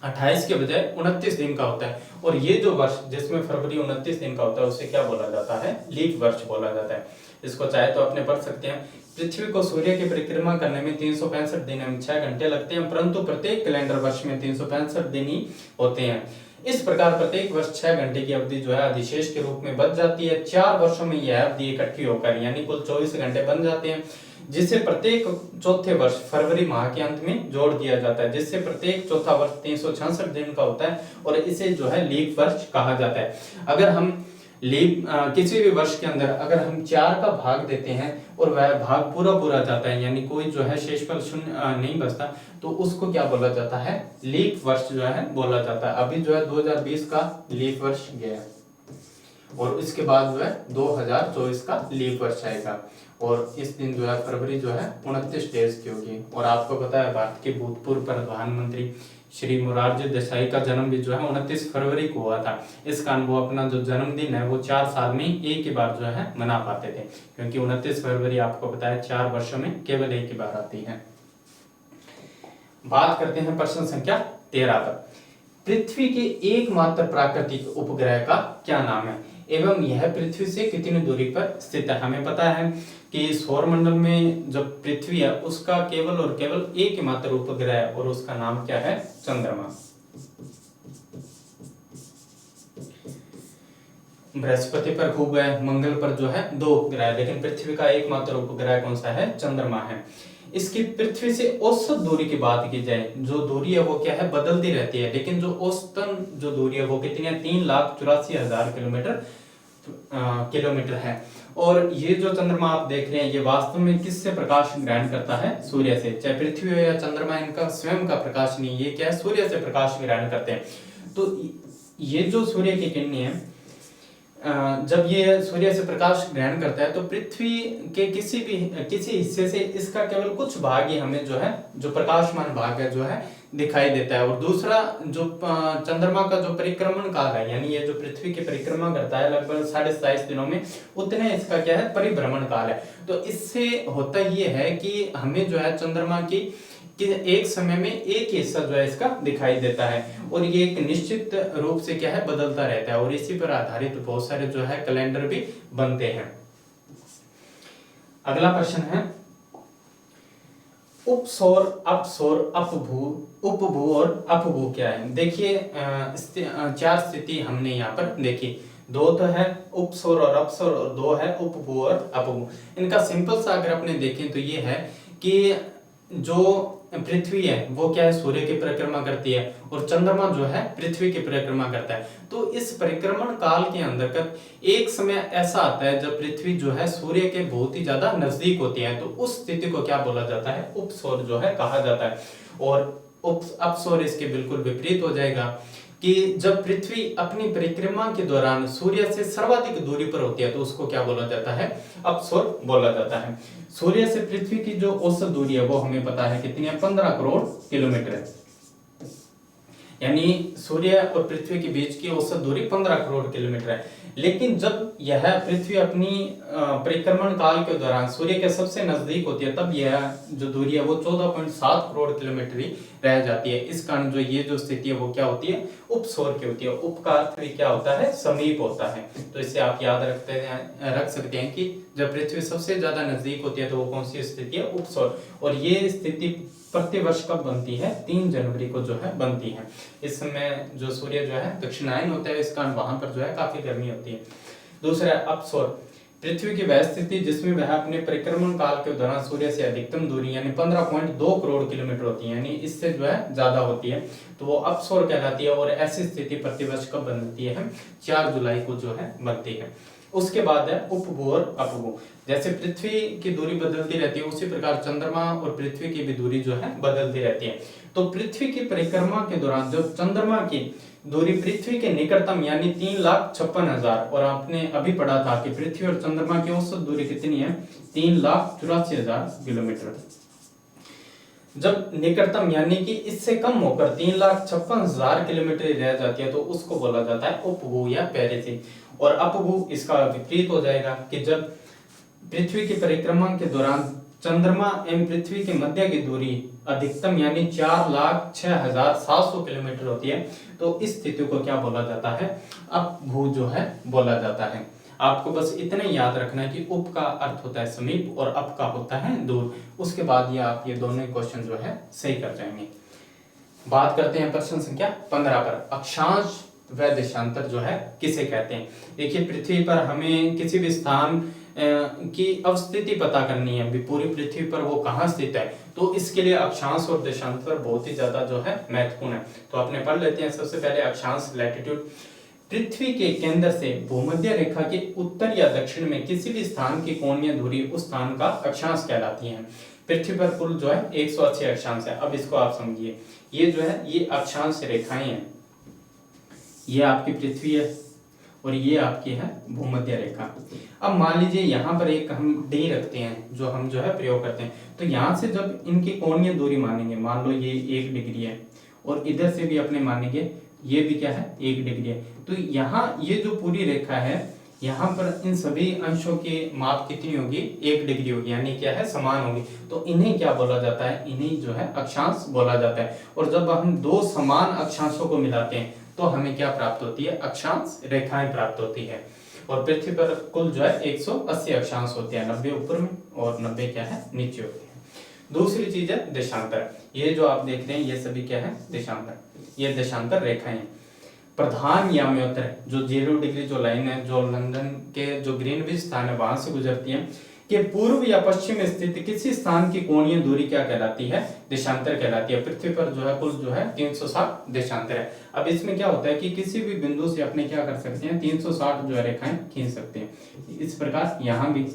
28 के बजाय 29 दिन का होता है। और ये जो वर्ष जिसमें फरवरी 29 दिन का होता है उसे क्या बोला जाता है, लीप वर्ष बोला जाता है। इसको चाहे तो अपने पढ़ सकते हैं। पृथ्वी को सूर्य की परिक्रमा करने में 365 दिन एवं 6 घंटे लगते हैं, परंतु प्रत्येक कैलेंडर वर्ष में 365 दिन ही होते हैं। इस प्रकार प्रत्येक वर्ष 6 घंटे की अवधि जो है अधिशेष के रूप में बच जाती है। 4 वर्षों में यह अवधि इकट्ठी होकर यानी कुल 24 घंटे बन जाते हैं, जिसे प्रत्येक चौथे वर्ष फरवरी माह के अंत में जोड़ दिया जाता है, जिससे प्रत्येक चौथा वर्ष 366 दिन का होता है और इसे जो है लीप वर्ष कहा जाता है। अगर हम लीप किसी भी वर्ष के अंदर अगर हम 4 का भाग देते हैं और वह भाग पूरा जाता है यानी कोई जो है शेषफल शून्य नहीं बचता तो उसको क्या बोला जाता है, लीप वर्ष जो है बोला जाता है। अभी जो है 2020 का लीप वर्ष गया और इसके बाद जो है 2024 का लीप वर्ष आएगा और इस दिन जो है फरवरी जो है 29 डेज की होगी। और आपको पता है भारत के भूतपूर्व प्रधानमंत्री श्री मोरारजी देसाई का जन्म भी जो है 29 फरवरी को हुआ था। इस कारण वो अपना जो जन्मदिन है वो 4 साल में एक ही बार जो है मना पाते थे, क्योंकि 29 फरवरी आपको पता है 4 वर्षों में केवल एक ही बार आती है। बात करते हैं प्रश्न संख्या 13 पर। पृथ्वी के एकमात्र प्राकृतिक उपग्रह का क्या नाम है एवं यह पृथ्वी से कितनी दूरी पर स्थित है। हमें पता है कि सौर मंडल में जब पृथ्वी है उसका केवल और केवल एक ही मात्र उपग्रह है और उसका नाम क्या है, चंद्रमा। बृहस्पति पर खूब है, मंगल पर जो है 2 उपग्रह, लेकिन पृथ्वी का एकमात्र उपग्रह कौन सा है, चंद्रमा है। इसकी पृथ्वी से औसत दूरी की बात की जाए, जो दूरी है वो क्या है, बदलती रहती है, लेकिन जो औसतन जो दूरी है वो कितनी है, 3,84,000 किलोमीटर है। और ये जो चंद्रमा आप देख रहे हैं ये वास्तव में किससे प्रकाश ग्रहण करता है, सूर्य से। चाहे पृथ्वी हो या चंद्रमा, इनका स्वयं का प्रकाश नहीं, ये क्या है, सूर्य से प्रकाश ग्रहण करते हैं। तो ये जो सूर्य की किरणें हैं जब ये सूर्य से प्रकाश ग्रहण करता है तो पृथ्वी के किसी हिस्से से इसका केवल कुछ भाग ही हमें जो है, जो प्रकाशमान भाग है जो है दिखाई देता है। और दूसरा जो चंद्रमा का जो परिक्रमण काल है, यानी ये जो पृथ्वी की परिक्रमा करता है लगभग 27.5 दिनों में, उतने इसका क्या है, परिभ्रमण काल है। तो इससे होता ये है कि हमें जो है चंद्रमा की कि एक समय में एक हिस्सा जो है इसका दिखाई देता है और ये एक निश्चित रूप से क्या है, बदलता रहता है। और इसी पर आधारित बहुत सारे जो है कैलेंडर भी बनते हैं। अगला प्रश्न है, उपसौर, अपसौर, अपभू, उपभू और अपभू क्या है। देखिए 4 स्थिति हमने यहाँ पर देखी, 2 तो है उपसौर और अपसौर और 2 है उपभू और अपभू। इनका सिंपल सा अगर अपने देखें तो ये है कि जो पृथ्वी है वो क्या है, सूर्य की परिक्रमा करती है और चंद्रमा जो है पृथ्वी की परिक्रमा करता है। तो इस परिक्रमण काल के अंतर्गत एक समय ऐसा आता है जब पृथ्वी जो है सूर्य के बहुत ही ज्यादा नजदीक होती है, तो उस स्थिति को क्या बोला जाता है, उपसौर जो है कहा जाता है। और अपसौर इसके बिल्कुल विपरीत हो जाएगा कि जब पृथ्वी अपनी परिक्रमा के दौरान सूर्य से सर्वाधिक दूरी पर होती है तो उसको क्या बोला जाता है, अपसौर बोला जाता है। सूर्य से पृथ्वी की जो औसत दूरी है वो हमें पता है कितनी है, 15 करोड़ किलोमीटर है। यानी सूर्य और पृथ्वी के बीच की औसत दूरी 15 करोड़ किलोमीटर है। लेकिन जब यह पृथ्वी अपनी परिक्रमण काल के दौरान सूर्य के सबसे नजदीक होती है तब यह जो दूरी है वो 14.7 करोड़ किलोमीटर ही रह जाती है। इस कारण जो ये जो स्थिति है वो क्या होती है, उपसौर की होती है। उप का अर्थ भी क्या होता है, समीप होता है। तो इससे आप याद रख सकते हैं कि जब पृथ्वी सबसे ज्यादा नजदीक होती है तो वो कौन सी स्थिति है, उपसौर। और ये स्थिति प्रति वर्ष कब बनती है, 3 जनवरी को जो है बनती है। इस समय जो सूर्य जो है दक्षिणायन होता है, इस कारण वहां पर जो है काफी गर्मी होती है। दूसरा अपसौर, पृथ्वी की वह स्थिति जिसमें वह अपने परिक्रमण काल के दौरान सूर्य से अधिकतम दूरी यानी 15.2 करोड़ किलोमीटर होती है, यानी इससे जो है ज्यादा होती है, तो वो अपसौर कहलाती है। और ऐसी स्थिति प्रतिवर्ष कब बनती है, 4 जुलाई को जो है बनती है। उसके बाद है उपभू और अपभू। जैसे पृथ्वी की दूरी बदलती रहती है उसी प्रकार चंद्रमा और पृथ्वी की भी दूरी जो है बदलती रहती है। तो पृथ्वी की परिक्रमा के दौरान जब चंद्रमा की दूरी पृथ्वी के निकटतम यानी 3,56,000, और आपने अभी पढ़ा था कि पृथ्वी और चंद्रमा की औसत दूरी कितनी है, 3,84,000 किलोमीटर। जब निकटतम यानी कि इससे कम होकर 3,56,000 किलोमीटर रह जाती है तो उसको बोला जाता है उपभू या पेरिथी। और अपभू इसका विपरीत हो जाएगा कि जब पृथ्वी की परिक्रमा के दौरान चंद्रमा एवं पृथ्वी के मध्य की दूरी अधिकतम यानी 4,06,700 किलोमीटर होती है तो इस स्थिति को क्या बोला जाता है, अपभू जो है बोला जाता है। आपको बस इतना ही याद रखना है कि उप का अर्थ होता है समीप और अप का होता है दूर। उसके बाद ये आप ये दोनों क्वेश्चन जो है सही कर जाएंगे। बात करते हैं प्रश्न संख्या 15 पर, अक्षांश व देशांतर जो है किसे कहते हैं। देखिए पृथ्वी पर हमें किसी भी स्थान की अवस्थिति पता करनी है, पूरी पृथ्वी पर वो कहाँ स्थित है, तो इसके लिए अक्षांश और देशांतर बहुत ही ज्यादा जो है महत्वपूर्ण है। तो अपने पढ़ लेते हैं। सबसे पहले अक्षांश लैटिट्यूड, पृथ्वी के केंद्र से भूमध्य रेखा के उत्तर या दक्षिण में किसी भी स्थान की कोणीय दूरी उस स्थान का अक्षांश कहलाती है। पृथ्वी पर कुल जो है 180 अक्षांश है। अब इसको आप समझिए, ये जो है ये अक्षांश रेखाएं हैं, ये आपकी पृथ्वी है और ये आपकी है भूमध्य रेखा। अब मान लीजिए यहाँ पर एक हम डी रखते हैं जो हम जो है प्रयोग करते हैं, तो यहाँ से जब इनकी कोणीय दूरी मानेंगे, मान लो ये 1 डिग्री है और इधर से भी अपने मानेंगे ये भी क्या है 1 डिग्री है, तो यहाँ ये जो पूरी रेखा है यहाँ पर इन सभी अंशों की माप कितनी होगी, 1 डिग्री होगी, यानी क्या है समान होगी। तो इन्हें क्या बोला जाता है, इन्हें जो है अक्षांश बोला जाता है। और जब हम दो समान अक्षांशों को मिलाते हैं तो हमें क्या प्राप्त होती है, अक्षांश रेखाएं प्राप्त होती है। और पृथ्वी पर कुल जो है 180 अक्षांश होते हैं, 90 ऊपर में और 90 क्या है नीचे होते हैं। दूसरी चीज है देशांतर, ये जो आप देख रहे हैं ये सभी क्या है देशांतर, ये देशांतर रेखाएं हैं। प्रधान याम्योत्तर जो 0 डिग्री जो लाइन है जो लंदन के जो ग्रीनविच स्थान है वहां से गुजरती है कि पूर्व या पश्चिम में स्थित किसी स्थान की कोणीय दूरी क्या कहलाती है, देशांतर कहलाती है। पृथ्वी पर जो है कुल जो है 360 देशांतर है। अब इसमें क्या होता है कि किसी भी बिंदु से अपने क्या कर सकते हैं 360 जो है रेखाएं खींच सकते हैं। इस प्रकार यहाँ भी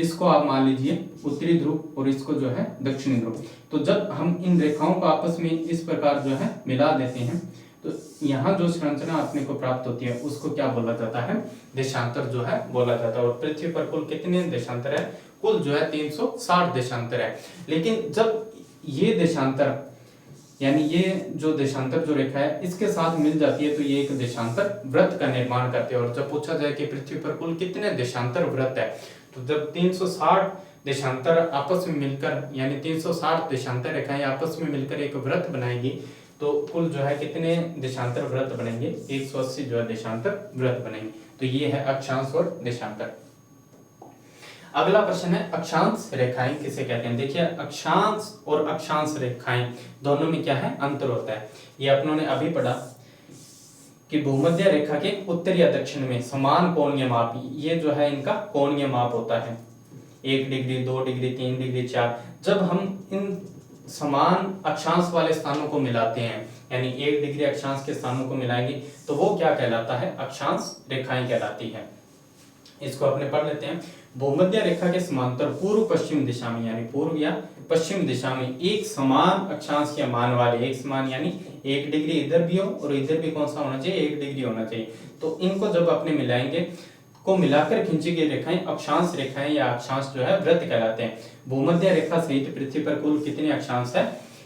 इसको आप मान लीजिए उत्तरी ध्रुव और इसको जो है दक्षिणी ध्रुव। तो जब हम इन रेखाओं को आपस में इस प्रकार जो है मिला देते हैं तो यहाँ जो संरचना अपने को प्राप्त होती है उसको क्या बोला जाता है, देशांतर जो है बोला जाता है। और पृथ्वी पर कुल कितने देशांतर है, कुल जो है 360 देशांतर है। लेकिन जब ये देशांतर यानी ये जो देशांतर जो रेखा है इसके साथ मिल जाती है तो ये एक देशांतर वृत्त का निर्माण करते हैं। और जब पूछा जाए कि पृथ्वी पर कुल कितने देशांतर वृत्त है तो जब 360 देशांतर आपस में मिलकर यानी 360 देशांतर रेखाएं आपस में मिलकर एक वृत्त बनाएगी तो कुल जो है कितने देशांतर वृत्त बनेंगे, 180 जो है देशांतर वृत्त बनेंगे। तो ये है अक्षांश और देशांतर। अगला प्रश्न है अक्षांश रेखाएं किसे कहते हैं। देखिए अक्षांश और अक्षांश रेखाएं दोनों में क्या है अंतर होता है। ये अपनों ने अभी पढ़ा कि भूमध्य रेखा के उत्तर या दक्षिण में समान कोणीय माप, ये जो है इनका कोणीय माप होता है 1 डिग्री 2 डिग्री 3 डिग्री 4। जब हम इन समान अक्षांश वाले स्थानों को मिलाते हैं यानी 1 डिग्री अक्षांश के स्थानों को मिलाएंगे तो वो क्या कहलाता है, अक्षांश रेखाएं कहलाती है। इसको अपने पढ़ लेते हैं। भूमध्य रेखा के समांतर पूर्व पश्चिम दिशा में यानी पूर्व या पश्चिम दिशा में एक समान अक्षांश के मान वाले, एक समान यानी 1 डिग्री इधर भी हो और इधर भी कौन सा होना चाहिए 1 डिग्री होना चाहिए। तो इनको जब अपने मिलाएंगे को मिलाकर खींची गई रेखाएं अक्षांश रेखाएं या अक्षांश जो है वृत्त कहलाते हैं। भूमध्य रेखा सहित पृथ्वी पर कुल कितने अक्षांश है,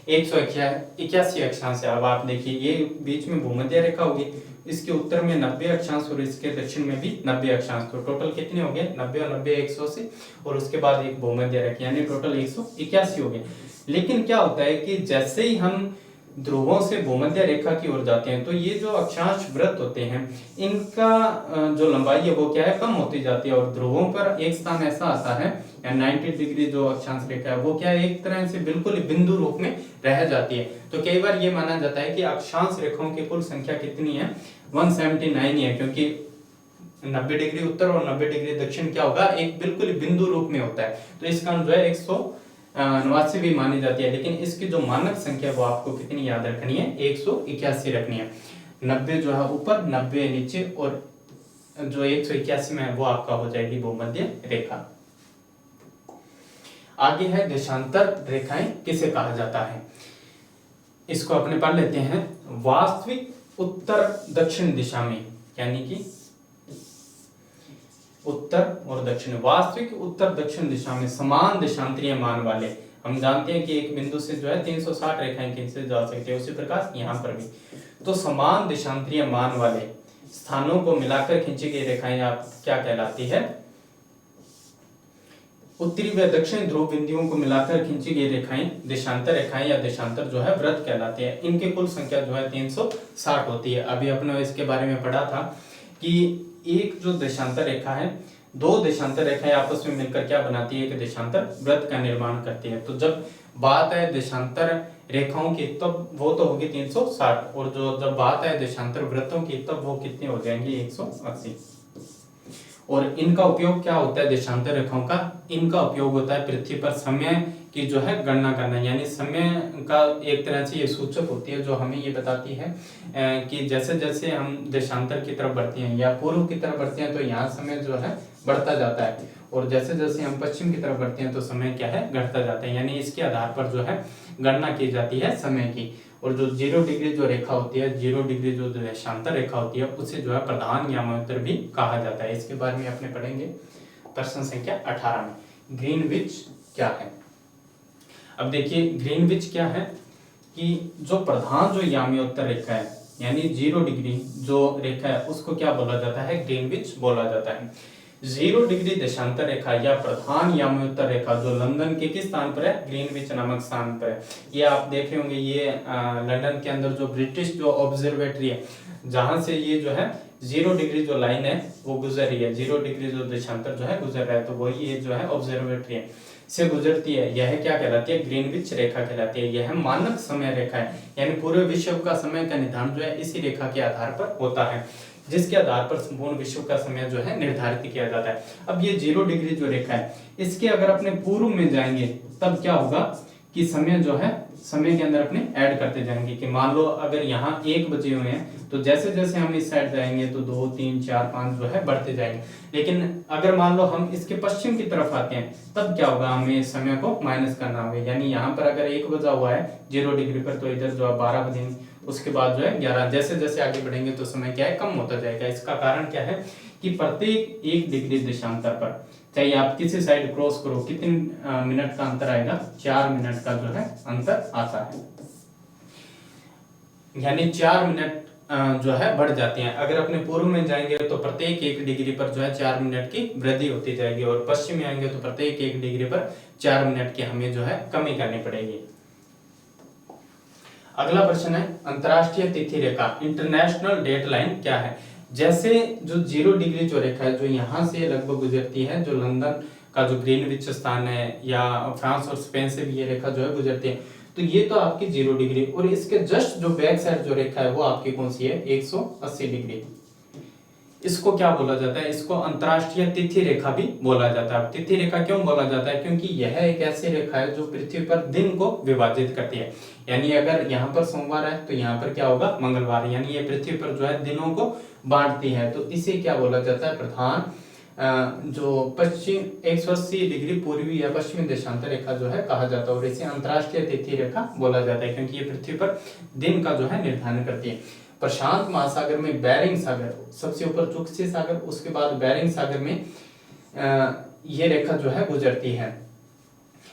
181 अक्षांश है। अब आप देखिए ये बीच में भूमध्य रेखा होगी, इसके उत्तर में 90 अक्षांश और इसके दक्षिण में भी 90 अक्षांश। तो टोटल कितने हो गए 90 और 90 180 और उसके बाद एक भूमध्य रेखा यानी टोटल 181 हो गए। लेकिन क्या होता है कि जैसे ही हम ध्रुवों से भूमध्य रेखा की ओर जाते हैं तो ये जो अक्षांश वृत्त होते हैं इनका जो लंबाई है वो क्या है कम होती जाती है। और ध्रुवों पर एक स्थान ऐसा आता है 90 डिग्री जो अक्षांश रेखा है वो क्या है एक तरह से बिल्कुल बिंदु रूप में रह जाती है। तो कई बार ये माना जाता है कि अक्षांश रेखाओं की कुल संख्या कितनी है 179 है, क्योंकि 90 डिग्री उत्तर और 90 डिग्री दक्षिण क्या होगा एक बिल्कुल बिंदु रूप में होता है। तो इसका जो है 189 भी मानी जाती है। लेकिन इसकी जो मानक संख्या वो आपको कितनी याद रखनी है 181 रखनी है। 90 जो है ऊपर 90 नीचे और जो 181 में है वो आपका हो जाएगी भूमध्य रेखा। आगे है देशांतर रेखाएं किसे कहा जाता है, इसको अपने पढ़ लेते हैं। वास्तविक उत्तर दक्षिण दिशा में, यानी कि उत्तर और दक्षिण, वास्तविक उत्तर दक्षिण दिशा में समान देशांतरीय मान वाले, हम जानते हैं कि एक बिंदु से जो है 360 रेखाएं खींचे जा सकते हैं, उसी प्रकार यहाँ पर भी। तो समान देशांतरीय मान वाले स्थानों को मिलाकर खींची गई रेखाएं आप क्या कहलाती है? उत्तरी व दक्षिण ध्रुव बिंदुओं को मिलाकर खींची गई रेखाएं देशांतर रेखाएं या देशांतर जो है वृत्त कहलाते हैं। इनकी कुल संख्या जो है 360 होती है। अभी अपने इसके बारे में पढ़ा था कि एक जो देशांतर रेखा है, दो देशांतर रेखाएं आपस में मिलकर क्या बनाती है? एक देशांतर वृत्त का निर्माण करती है। तो जब बात है देशांतर रेखाओं की तब वो तो होगी 360, और जो जब बात है देशांतर वृत्तों की तब वो कितनी हो जाएंगी? 180। और इनका उपयोग क्या होता है देशांतर रेखाओं का? इनका उपयोग होता है पृथ्वी पर समय की जो है गणना करना, यानी समय का एक तरह से ये सूचक होती है जो हमें ये बताती है कि जैसे जैसे हम देशांतर की तरफ बढ़ते हैं या पूर्व की तरफ बढ़ते हैं तो यहाँ समय जो है बढ़ता जाता है, और जैसे जैसे हम पश्चिम की तरफ बढ़ते हैं तो समय क्या है? घटता जाता है। यानी इसके आधार पर जो है गणना की जाती है समय की। और जो 0 डिग्री जो रेखा होती है, 0 डिग्री जो देशांतर रेखा होती है, उसे जो है प्रधान यामांतर भी कहा जाता है। इसके बारे में अपने पढ़ेंगे प्रश्न संख्या 18 में। ग्रीनविच क्या है? अब देखिए ग्रीनविच क्या है कि जो प्रधान जो यामांतर रेखा है, यानी 0 डिग्री जो रेखा है उसको क्या बोला जाता है? ग्रीनविच बोला जाता है। 0 डिग्री देशांतर रेखा या प्रधान यामांतर रेखा जो लंदन के किस स्थान पर है? ग्रीनविच नामक स्थान पर है। ये आप देख रहे होंगे, ये लंदन के अंदर जो ब्रिटिश जो ऑब्जर्वेटरी है, जहां से ये जो है 0 डिग्री जो लाइन है वो गुजर रही है, 0 डिग्री जो देशांतर जो है गुजर रहा है, तो वही ये जो है ऑब्जर्वेटरी है से गुजरती है। यह क्या कहलाती है? ग्रीनविच रेखा कहलाती है। यह मानक समय रेखा है, यानी पूरे विश्व का समय का निर्धारण जो है इसी रेखा के आधार पर होता है, जिसके आधार पर संपूर्ण विश्व का समय जो है निर्धारित किया जाता है। अब ये 0 डिग्री जो रेखा है, इसके अगर अपने पूर्व में जाएंगे तब क्या होगा कि समय जो है समय के अंदर अपने ऐड करते जाएंगे। कि मान लो अगर यहाँ 1 बजे हुए हैं तो जैसे जैसे हम इस साइड जाएंगे तो 2, 3, 4, 5 जो है बढ़ते जाएंगे। लेकिन अगर मान लो हम इसके पश्चिम की तरफ आते हैं तब क्या होगा? हमें समय को माइनस करना होगा। यानी यहाँ पर अगर 1 बजा हुआ है 0 डिग्री पर, तो इधर जो है 12 बजेंगे, उसके बाद जो है 11। जैसे जैसे आगे बढ़ेंगे तो समय क्या है? कम होता जाएगा। इसका कारण क्या है कि प्रत्येक 1 डिग्री देशांतर पर, चाहे आप किसी साइड क्रॉस करो, कितने मिनट का अंतर आएगा? 4 मिनट का जो है अंतर आता है, यानी 4 मिनट जो है बढ़ जाते हैं। अगर अपने पूर्व में जाएंगे तो प्रत्येक 1 डिग्री पर जो है 4 मिनट की वृद्धि होती जाएगी, और पश्चिम में आएंगे तो प्रत्येक 1 डिग्री पर 4 मिनट की हमें जो है कमी करनी पड़ेगी। अगला प्रश्न है अंतरराष्ट्रीय तिथि रेखा, इंटरनेशनल डेट लाइन क्या है? जैसे जो 0 डिग्री जो रेखा है जो यहाँ से लगभग गुजरती है, जो लंदन का जो ग्रीनविच स्थान है या फ्रांस और स्पेन से भी ये रेखा जो है गुजरती है, तो ये तो आपकी 0 डिग्री, और इसके जस्ट जो बैक साइड जो रेखा है वो आपकी कौन सी है? 180 डिग्री। इसको क्या बोला जाता है? इसको अंतरराष्ट्रीय तिथि रेखा भी बोला जाता है। तिथि रेखा क्यों बोला जाता है? क्योंकि यह एक ऐसी रेखा है जो पृथ्वी पर दिन को विभाजित करती है। यानी अगर यहाँ पर सोमवार है तो यहाँ पर क्या होगा? मंगलवार। यानी ये पृथ्वी पर जो है दिनों को बांटती है, तो इसे क्या बोला जाता है? प्रधान जो पश्चिम 180 डिग्री पूर्वी या पश्चिमी देशांतर रेखा जो है कहा जाता है, और इसे अंतरराष्ट्रीय तिथि रेखा बोला जाता है क्योंकि ये पृथ्वी पर दिन का जो है निर्धारण करती है। प्रशांत महासागर में बेरिंग सागर सबसे ऊपर, चुकसी सागर, उसके बाद बेरिंग सागर में ये रेखा जो है गुजरती है।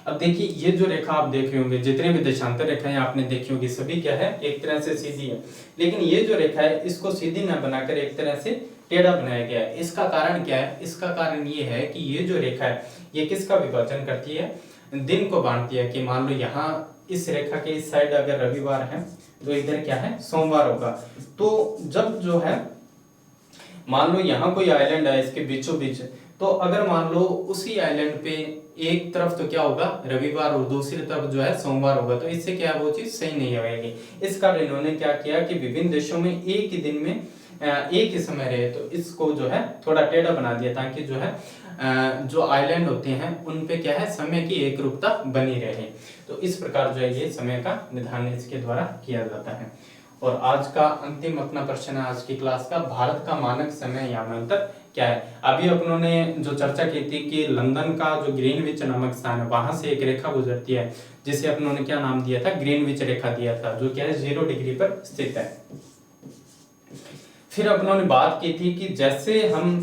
अब देखिए ये जो रेखा आप देख रहे होंगे, जितने भी देशांतर रेखाएं आपने देखी होगी सभी क्या है? एक तरह से सीधी है, लेकिन ये जो रेखा है इसको सीधी न बनाकर एक तरह से टेढ़ा बनाया गया है। इसका कारण क्या है? इसका कारण ये है कि ये जो रेखा है ये किसका विभाजन करती है? दिन को बांटती है। कि मान लो यहाँ इस रेखा के इस साइड अगर रविवार है तो इधर क्या है? सोमवार होगा। तो जब जो है मान लो यहाँ कोई आइलैंड है इसके बीचों बीच, तो अगर मान लो उसी आइलैंड पे एक तरफ तो क्या होगा? रविवार, और दूसरी तरफ जो है सोमवार होगा, तो इससे क्या वो चीज सही नहीं होगी। इस कारण इन्होंने क्या किया कि विभिन्न देशों में एक ही दिन में एक ही समय रहे, तो इसको जो है थोड़ा टेढ़ा बना दिया ताकि जो है जो आइलैंड होते हैं उन पे क्या है? समय की एक रूपता बनी रहे। तो इस प्रकार जो है ये समय का निर्धारण इसके द्वारा किया जाता है। और आज का अंतिम अपना प्रश्न है आज की क्लास का, भारत का मानक समय यामांतर क्या है? अभी अपनों ने जो चर्चा की थी कि लंदन का जो ग्रीनविच नामक स्थान है वहां से एक रेखा गुजरती है जिसे अपनों ने क्या नाम दिया था? ग्रीनविच रेखा दिया था, जो क्या है 0 डिग्री पर स्थित है। फिर अपनों ने बात की थी कि जैसे हम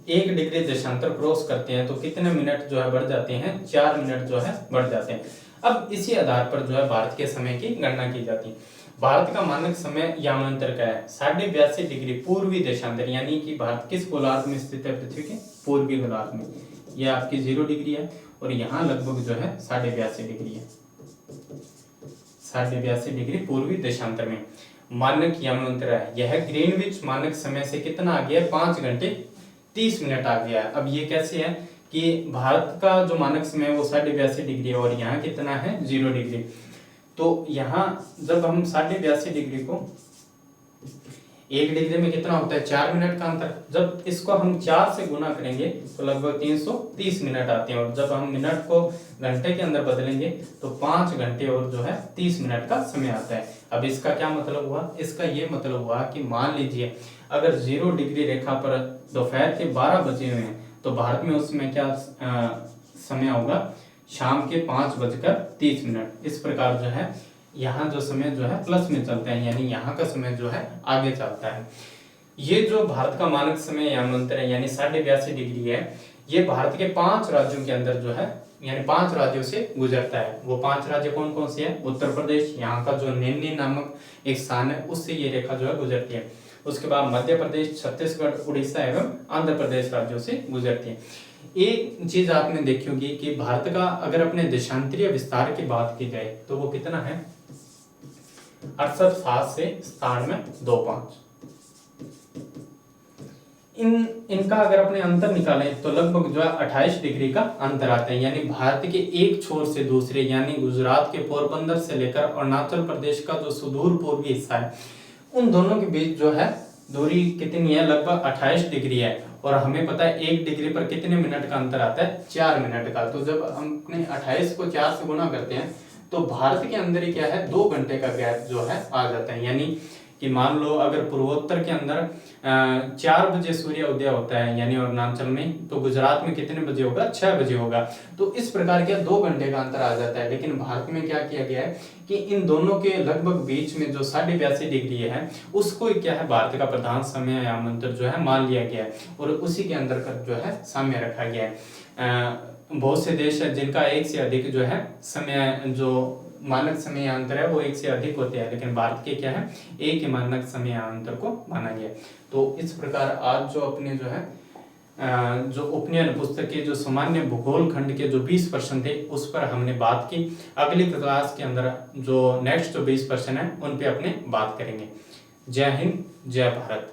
1 डिग्री देशांतर क्रॉस करते हैं तो कितने मिनट जो है बढ़ जाते हैं, 4 मिनट जो है बढ़ जाते हैं। अब इसी आधार पर जो है भारत के समय की गणना की जाती है। भारत का मानक समय यामांतर क्या है, 82.5 डिग्री पूर्वी देशांतर, यानी कि भारत किस गोलार्ध में स्थित है, पृथ्वी के पूर्वी गोलार्ध में। यह आपकी 0 डिग्री है और यहाँ लगभग जो है 82.5 डिग्री है, 82.5 डिग्री पूर्वी देशांतर में मानक यामांतर है। यह ग्रीनविच मानक समय से कितना आ गया है, 5 घंटे 30 मिनट आ गया है। अब ये कैसे है कि भारत का जो मानक समय है वो 82.5 डिग्री है और यहाँ कितना है, 0 डिग्री। तो यहाँ जब हम 82.5 डिग्री को 1 डिग्री में कितना होता है, 4 मिनट का अंतर। जब इसको हम 4 से गुना करेंगे तो लगभग 330 मिनट आते हैं और जब हम मिनट को घंटे के अंदर बदलेंगे तो 5 घंटे और जो है 30 मिनट का समय आता है। अब इसका क्या मतलब हुआ, इसका ये मतलब हुआ कि मान लीजिए अगर 0 डिग्री रेखा पर दोपहर के 12 बजे हुए हैं तो भारत में उस समय क्या समय होगा, शाम के 5:30। इस प्रकार जो है यहाँ जो समय जो है प्लस में चलता है, यानी यहाँ का समय जो है आगे चलता है। ये जो भारत का मानक समय यामांतर है यानी 82.5 डिग्री है, ये भारत के 5 राज्यों के अंदर जो है यानी 5 राज्यों से गुजरता है। वो 5 राज्य कौन कौन से हैं, उत्तर प्रदेश, यहाँ का जो नैनी नामक एक स्थान है उससे ये रेखा जो है गुजरती है। उसके बाद मध्य प्रदेश, छत्तीसगढ़, उड़ीसा एवं आंध्र प्रदेश राज्यों से गुजरती है। एक चीज आपने देखी होगी कि भारत का अगर अपने देशांतरीय विस्तार की बात की जाए तो वो कितना है, 68.7 से 97.25। इनका अगर अपने अंतर निकालें तो लगभग जो है 28 डिग्री का अंतर आता है। यानी भारत के एक छोर से दूसरे यानी गुजरात के पोरबंदर से लेकर अरुणाचल प्रदेश का जो सुदूर पूर्वी हिस्सा है उन दोनों के बीच जो है दूरी कितनी है, लगभग 28 डिग्री है। और हमें पता है 1 डिग्री पर कितने मिनट का अंतर आता है, 4 मिनट का। तो जब हम अपने 28 को 4 से गुना करते हैं तो भारत के अंदर ही क्या है, 2 घंटे का गैप जो है आ जाता है। यानी कि मान लो अगर पूर्वोत्तर के अंदर 4 बजे सूर्य उदय होता है यानी अरुणाचल में, तो गुजरात में कितने बजे होगा, 6 बजे होगा। तो इस प्रकार के 2 घंटे का अंतर आ जाता है। लेकिन भारत में क्या किया गया है कि इन दोनों के लगभग बीच में जो 82.5 डिग्री है उसको क्या है भारत का प्रधान समय यामांतर जो है मान लिया गया है और उसी के अंदर का जो है साम्य रखा गया है। बहुत से देश है जिनका एक से अधिक जो है समय जो मानक समय अंतर है वो एक से अधिक होते हैं, लेकिन भारत के क्या है एक ही मानक समय अंतर को माना गया। तो इस प्रकार आज जो अपने जो है जो उपनयन पुस्तक के जो सामान्य भूगोल खंड के जो 20 प्रश्न थे उस पर हमने बात की। अगली क्लास के अंदर जो नेक्स्ट जो 20 प्रश्न है उन पे अपने बात करेंगे। जय हिंद, जय भारत।